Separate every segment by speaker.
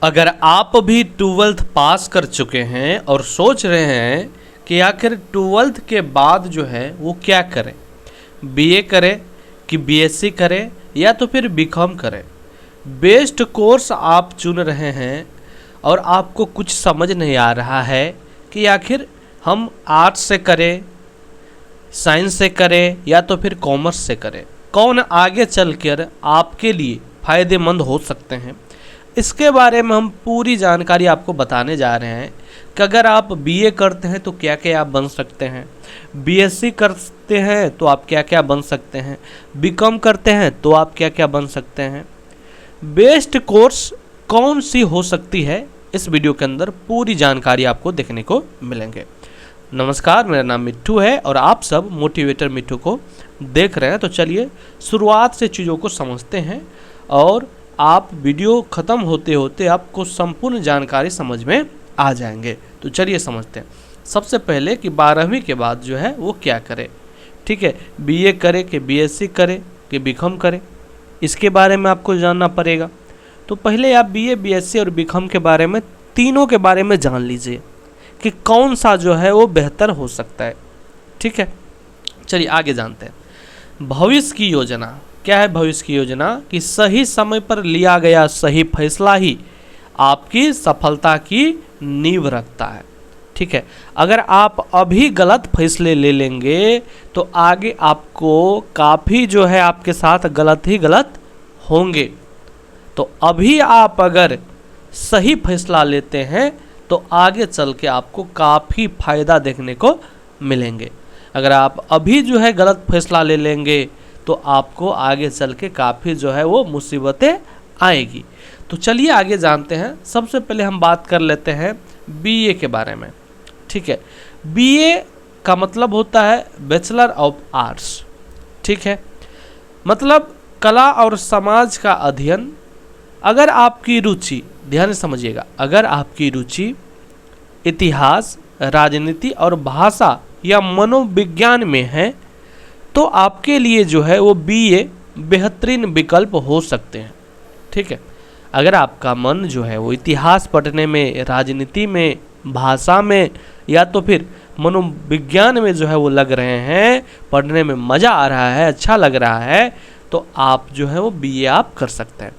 Speaker 1: अगर आप भी 12th पास कर चुके हैं और सोच रहे हैं कि आखिर 12th के बाद जो है वो क्या करें, बीए करें कि बीएससी करें या तो फिर बीकॉम करें, बेस्ट कोर्स आप चुन रहे हैं और आपको कुछ समझ नहीं आ रहा है कि आखिर हम आर्ट्स से करें, साइंस से करें या तो फिर कॉमर्स से करें, कौन आगे चलकर आपके लिए फ़ायदेमंद हो सकते हैं, इसके बारे में हम पूरी जानकारी आपको बताने जा रहे हैं कि अगर आप बीए करते हैं तो क्या क्या आप बन सकते हैं, बीएससी करते हैं तो आप क्या क्या बन सकते हैं, बीकॉम करते हैं तो आप क्या क्या बन सकते हैं, बेस्ट कोर्स कौन सी हो सकती है। इस वीडियो के अंदर पूरी जानकारी आपको देखने को मिलेंगे। नमस्कार, मेरा नाम मिट्ठू है और आप सब मोटिवेटर मिट्ठू को देख रहे हैं। तो चलिए शुरुआत से चीज़ों को समझते हैं और आप वीडियो ख़त्म होते होते आपको संपूर्ण जानकारी समझ में आ जाएंगे। तो चलिए समझते हैं। सबसे पहले कि 12वीं के बाद जो है वो क्या करें, ठीक है, बीए करे कि बीएससी करे कि बीकॉम करे, इसके बारे में आपको जानना पड़ेगा। तो पहले आप बीए, बीएससी और बीकॉम के बारे में, तीनों के बारे में जान लीजिए कि कौन सा जो है वो बेहतर हो सकता है, ठीक है। चलिए आगे जानते हैं। भविष्य की योजना क्या है? भविष्य की योजना कि सही समय पर लिया गया सही फैसला ही आपकी सफलता की नींव रखता है, ठीक है। अगर आप अभी गलत फैसले ले लेंगे तो आगे आपको काफ़ी जो है आपके साथ गलत ही गलत होंगे। तो अभी आप अगर सही फैसला लेते हैं तो आगे चल के आपको काफ़ी फ़ायदा देखने को मिलेंगे। अगर आप अभी जो है गलत फैसला ले लेंगे तो आपको आगे चल के काफ़ी जो है वो मुसीबतें आएगी। तो चलिए आगे जानते हैं। सबसे पहले हम बात कर लेते हैं बीए के बारे में, ठीक है। बीए का मतलब होता है बैचलर ऑफ आर्ट्स, ठीक है, मतलब कला और समाज का अध्ययन। अगर आपकी रुचि, ध्यान से समझिएगा, अगर आपकी रुचि इतिहास, राजनीति और भाषा या मनोविज्ञान में है तो आपके लिए जो है वो बीए बेहतरीन विकल्प हो सकते हैं, ठीक है। अगर आपका मन जो है वो इतिहास पढ़ने में, राजनीति में, भाषा में या तो फिर मनोविज्ञान में जो है वो लग रहे हैं, पढ़ने में मज़ा आ रहा है, अच्छा लग रहा है, तो आप जो है वो बीए आप कर सकते हैं।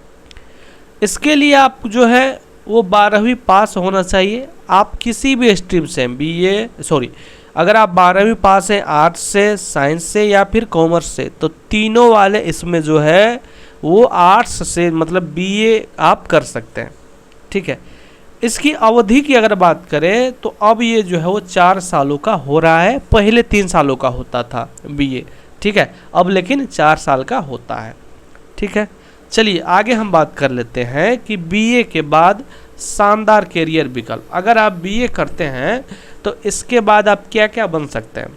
Speaker 1: इसके लिए आप जो है वो 12वीं पास होना चाहिए। आप किसी भी स्ट्रीम से अगर आप 12वीं पास हैं आर्ट्स से, साइंस से या फिर कॉमर्स से, तो तीनों वाले इसमें जो है वो आर्ट्स से मतलब बीए आप कर सकते हैं, ठीक है। इसकी अवधि की अगर बात करें तो अब ये जो है वो 4 सालों का हो रहा है। पहले 3 सालों का होता था बीए, ठीक है, अब लेकिन 4 साल का होता है, ठीक है। चलिए आगे हम बात कर लेते हैं कि बीए के बाद शानदार करियर विकल्प। अगर आप बीए करते हैं तो इसके बाद आप क्या क्या बन सकते हैं।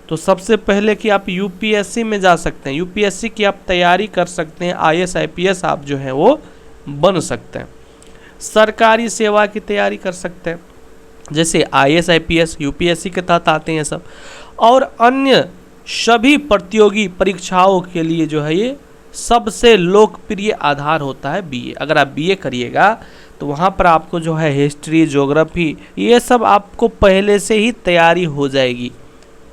Speaker 1: तो सबसे पहले कि आप यूपीएससी में जा सकते हैं, यूपीएससी की आप तैयारी कर सकते हैं, आईएएस आईपीएस आप जो है वो बन सकते हैं। सरकारी सेवा की तैयारी कर सकते हैं, जैसे आईएएस आईपीएस यूपीएससी के तहत आते हैं सब, और अन्य सभी प्रतियोगी परीक्षाओं के लिए जो है ये सबसे लोकप्रिय आधार होता है बीए। अगर आप बीए करिएगा तो वहाँ पर आपको जो है हिस्ट्री, ज्योग्राफी, ये सब आपको पहले से ही तैयारी हो जाएगी,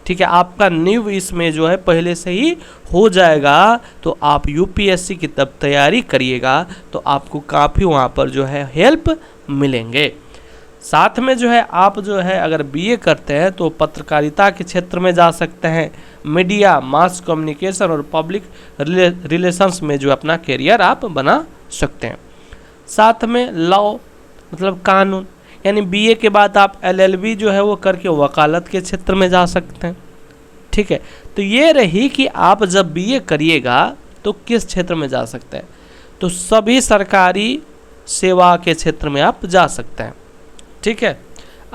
Speaker 1: ठीक है। आपका नींव इसमें जो है पहले से ही हो जाएगा। तो आप यूपीएससी की तब तैयारी करिएगा तो आपको काफ़ी वहाँ पर जो है हेल्प मिलेंगे। साथ में जो है आप जो है अगर बीए करते हैं तो पत्रकारिता के क्षेत्र में जा सकते हैं, मीडिया, मास कम्युनिकेशन और पब्लिक रिलेशंस में जो अपना करियर आप बना सकते हैं। साथ में लॉ मतलब कानून, यानी बीए के बाद आप एलएलबी जो है वो करके वकालत के क्षेत्र में जा सकते हैं, ठीक है। तो ये रही कि आप जब बीए करिएगा तो किस क्षेत्र में जा सकते हैं। तो सभी सरकारी सेवा के क्षेत्र में आप जा सकते हैं, ठीक है।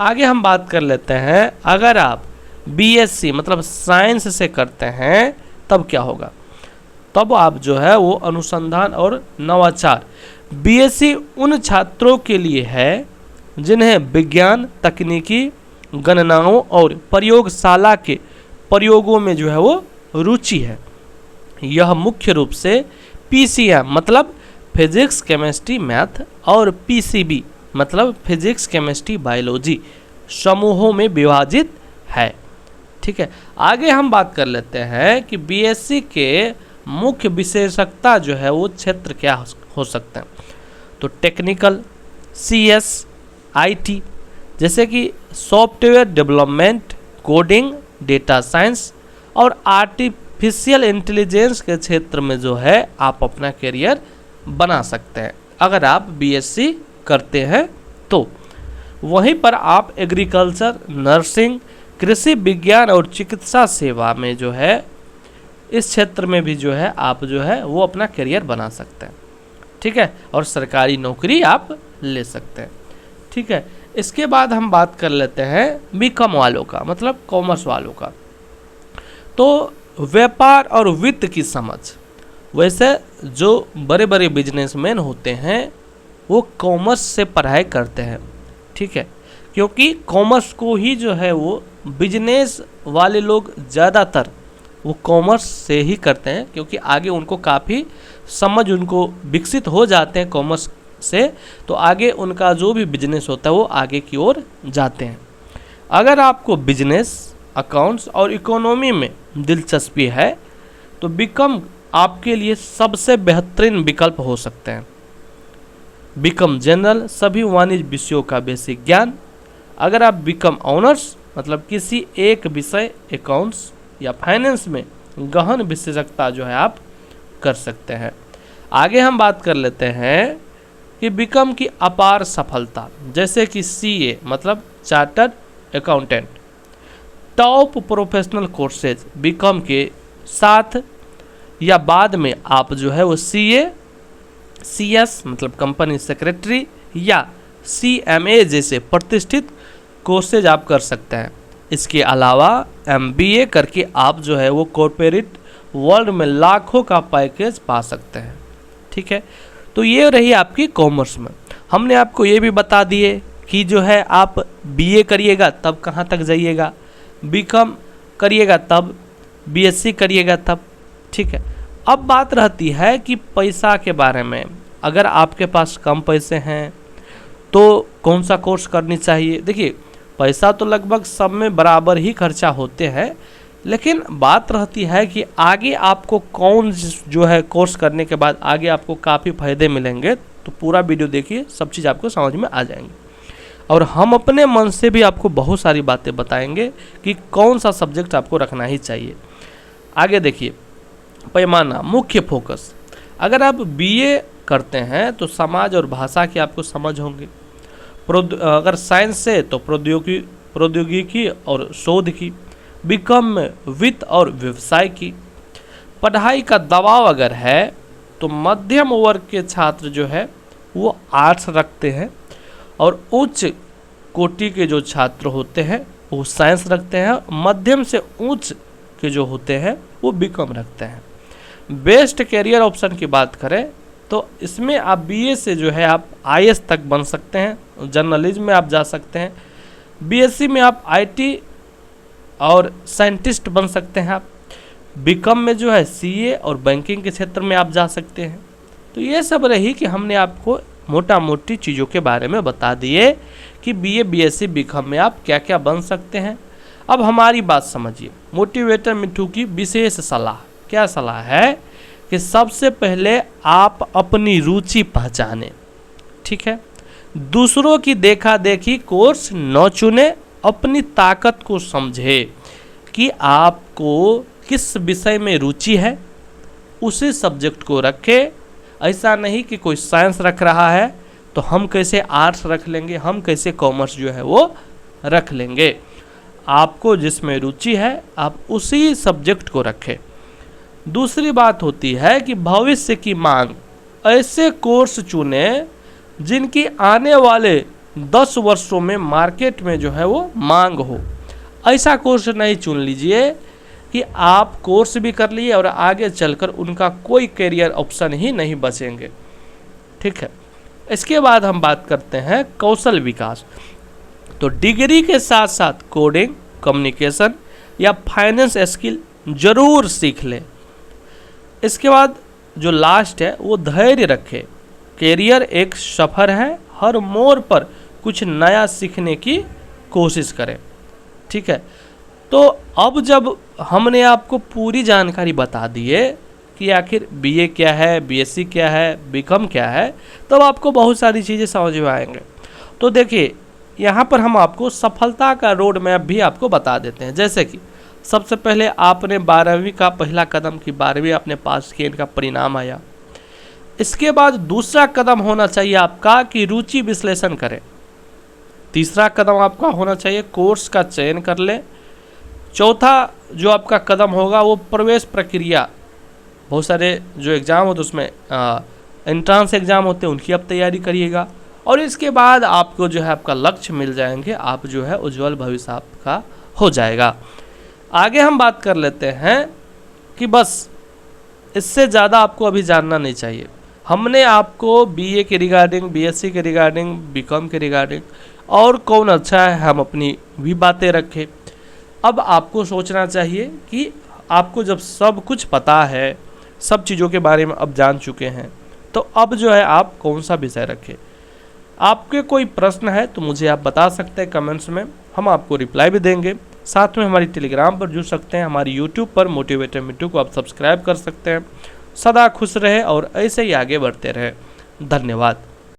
Speaker 1: आगे हम बात कर लेते हैं, अगर आप बीएससी मतलब साइंस से करते हैं तब क्या होगा। तब आप जो है वो अनुसंधान और नवाचार, बीएससी उन छात्रों के लिए है जिन्हें विज्ञान, तकनीकी, गणनाओं और प्रयोगशाला के प्रयोगों में जो है वो रुचि है। यह मुख्य रूप से पीसीएम मतलब फिजिक्स केमिस्ट्री मैथ और पीसीबी मतलब फिजिक्स केमिस्ट्री बायोलॉजी समूहों में विभाजित है। ठीक है, आगे हम बात कर लेते हैं कि बीएससी के मुख्य विशेषज्ञता जो है वो क्षेत्र क्या हो सकते हैं। तो टेक्निकल, सीएस, आईटी जैसे कि software development, coding, data science और आर्टिफिशियल इंटेलिजेंस के क्षेत्र में जो है आप अपना करियर बना सकते हैं अगर आप बीएससी करते हैं तो। वहीं पर आप एग्रीकल्चर, नर्सिंग, कृषि विज्ञान और चिकित्सा सेवा में जो है इस क्षेत्र में भी जो है आप जो है वो अपना करियर बना सकते हैं। ठीक है, और सरकारी नौकरी आप ले सकते हैं। ठीक है, इसके बाद हम बात कर लेते हैं बीकॉम वालों का मतलब कॉमर्स वालों का। तो व्यापार और वित्त की समझ, वैसे जो बड़े बड़े बिजनेसमैन होते हैं वो कॉमर्स से पढ़ाई करते हैं। ठीक है, क्योंकि कॉमर्स को ही जो है वो बिजनेस वाले लोग ज़्यादातर वो कॉमर्स से ही करते हैं, क्योंकि आगे उनको काफ़ी समझ उनको विकसित हो जाते हैं कॉमर्स से, तो आगे उनका जो भी बिजनेस होता है वो आगे की ओर जाते हैं। अगर आपको बिजनेस, अकाउंट्स और इकोनॉमी में दिलचस्पी है तो बीकॉम आपके लिए सबसे बेहतरीन विकल्प हो सकते हैं। बीकॉम जनरल सभी वाणिज्य विषयों का बेसिक ज्ञान। अगर आप बीकॉम ऑनर्स मतलब किसी एक विषय अकाउंट्स या फाइनेंस में गहन विशेषज्ञता जो है आप कर सकते हैं। आगे हम बात कर लेते हैं कि बीकॉम की अपार सफलता, जैसे कि सीए मतलब chartered accountant, top professional courses BCom के साथ या बाद में आप जो है वो सीए, सीएस मतलब कंपनी सेक्रेटरी या सीएमए जैसे प्रतिष्ठित कोर्सेज आप कर सकते हैं। इसके अलावा एमबीए करके आप जो है वो कॉर्पोरेट वर्ल्ड में लाखों का पैकेज पा सकते हैं। ठीक है, तो ये रही आपकी कॉमर्स में। हमने आपको ये भी बता दिए कि जो है आप बीए करिएगा तब कहाँ तक जाइएगा, बीकॉम करिएगा तब, बीएससी करिएगा तब। ठीक है, अब बात रहती है कि पैसा के बारे में। अगर आपके पास कम पैसे हैं तो कौन सा कोर्स करनी चाहिए। देखिए, पैसा तो लगभग सब में बराबर ही खर्चा होते हैं, लेकिन बात रहती है कि आगे आपको कौन जो है कोर्स करने के बाद आगे आपको काफ़ी फ़ायदे मिलेंगे। तो पूरा वीडियो देखिए, सब चीज़ आपको समझ में आ जाएंगी और हम अपने मन से भी आपको बहुत सारी बातें बताएंगे कि कौन सा सब्जेक्ट आपको रखना ही चाहिए। आगे देखिए, पैमाना, मुख्य फोकस। अगर आप बीए करते हैं तो समाज और भाषा की आपको समझ होंगी। अगर साइंस से तो प्रौद्योगिकी और शोध की। बीकॉम में वित्त और व्यवसाय की। पढ़ाई का दबाव अगर है तो मध्यम वर्ग के छात्र जो है वो आर्ट्स रखते हैं और उच्च कोटि के जो छात्र होते हैं वो साइंस रखते हैं। मध्यम से उच्च के जो होते हैं वो बीकॉम रखते हैं। बेस्ट कैरियर ऑप्शन की बात करें तो इसमें आप बीए से जो है आप आईएएस तक बन सकते हैं, जर्नलिज्म में आप जा सकते हैं। बीएससी में आप आईटी और साइंटिस्ट बन सकते हैं। आप बीकॉम में जो है सीए और बैंकिंग के क्षेत्र में आप जा सकते हैं। तो ये सब रही कि हमने आपको मोटा मोटी चीज़ों के बारे में बता दिए कि बीए, बीएससी, बीकॉम में आप क्या क्या बन सकते हैं। अब हमारी बात समझिए। मोटिवेटर मिठू की विशेष सलाह, क्या सलाह है कि सबसे पहले आप अपनी रुचि पहचानें। ठीक है, दूसरों की देखा देखी कोर्स न चुने, अपनी ताकत को समझे कि आपको किस विषय में रुचि है, उसी सब्जेक्ट को रखें। ऐसा नहीं कि कोई साइंस रख रहा है तो हम कैसे आर्ट्स रख लेंगे, हम कैसे कॉमर्स जो है वो रख लेंगे। आपको जिसमें रुचि है आप उसी सब्जेक्ट को रखें। दूसरी बात होती है कि भविष्य की मांग, ऐसे कोर्स चुने जिनकी आने वाले 10 वर्षों में मार्केट में जो है वो मांग हो। ऐसा कोर्स नहीं चुन लीजिए कि आप कोर्स भी कर लिए और आगे चलकर उनका कोई करियर ऑप्शन ही नहीं बचेंगे। ठीक है, इसके बाद हम बात करते हैं कौशल विकास। तो डिग्री के साथ साथ कोडिंग, कम्युनिकेशन या फाइनेंस स्किल जरूर सीख लें। इसके बाद जो लास्ट है वो धैर्य रखें कैरियर एक सफ़र है, हर मोड़ पर कुछ नया सीखने की कोशिश करें। ठीक है, तो अब जब हमने आपको पूरी जानकारी बता दी है कि आखिर बीए क्या है, बीएससी क्या है, बीकॉम क्या है, तब आपको बहुत सारी चीज़ें समझ में आएंगे। तो देखिए यहाँ पर हम आपको सफलता का रोड मैप भी आपको बता देते हैं। जैसे कि सबसे पहले आपने 12वीं का पहला कदम कि 12वीं आपने पास किया, इनका परिणाम आया। इसके बाद दूसरा कदम होना चाहिए आपका कि रुचि विश्लेषण करें। तीसरा कदम आपका होना चाहिए कोर्स का चयन कर लें। चौथा जो आपका कदम होगा वो प्रवेश प्रक्रिया, बहुत सारे जो एग्ज़ाम होते हैं उसमें एंट्रांस एग्ज़ाम होते हैं, उनकी आप तैयारी करिएगा। और इसके बाद आपको जो है आपका लक्ष्य मिल जाएंगे, आप जो है उज्जवल भविष्य आपका हो जाएगा। आगे हम बात कर लेते हैं कि बस इससे ज़्यादा आपको अभी जानना नहीं चाहिए। हमने आपको बीए के रिगार्डिंग, बीएससी के रिगार्डिंग, बीकॉम के रिगार्डिंग और कौन अच्छा है हम अपनी भी बातें रखें। अब आपको सोचना चाहिए कि आपको जब सब कुछ पता है, सब चीज़ों के बारे में अब जान चुके हैं, तो अब जो है आप कौन सा विषय रखें। आपके कोई प्रश्न है तो मुझे आप बता सकते हैं कमेंट्स में, हम आपको रिप्लाई भी देंगे। साथ में हमारी टेलीग्राम पर जुड़ सकते हैं, हमारी यूट्यूब पर मोटिवेटर मिट्टू को आप सब्सक्राइब कर सकते हैं। सदा खुश रहे और ऐसे ही आगे बढ़ते रहे। धन्यवाद।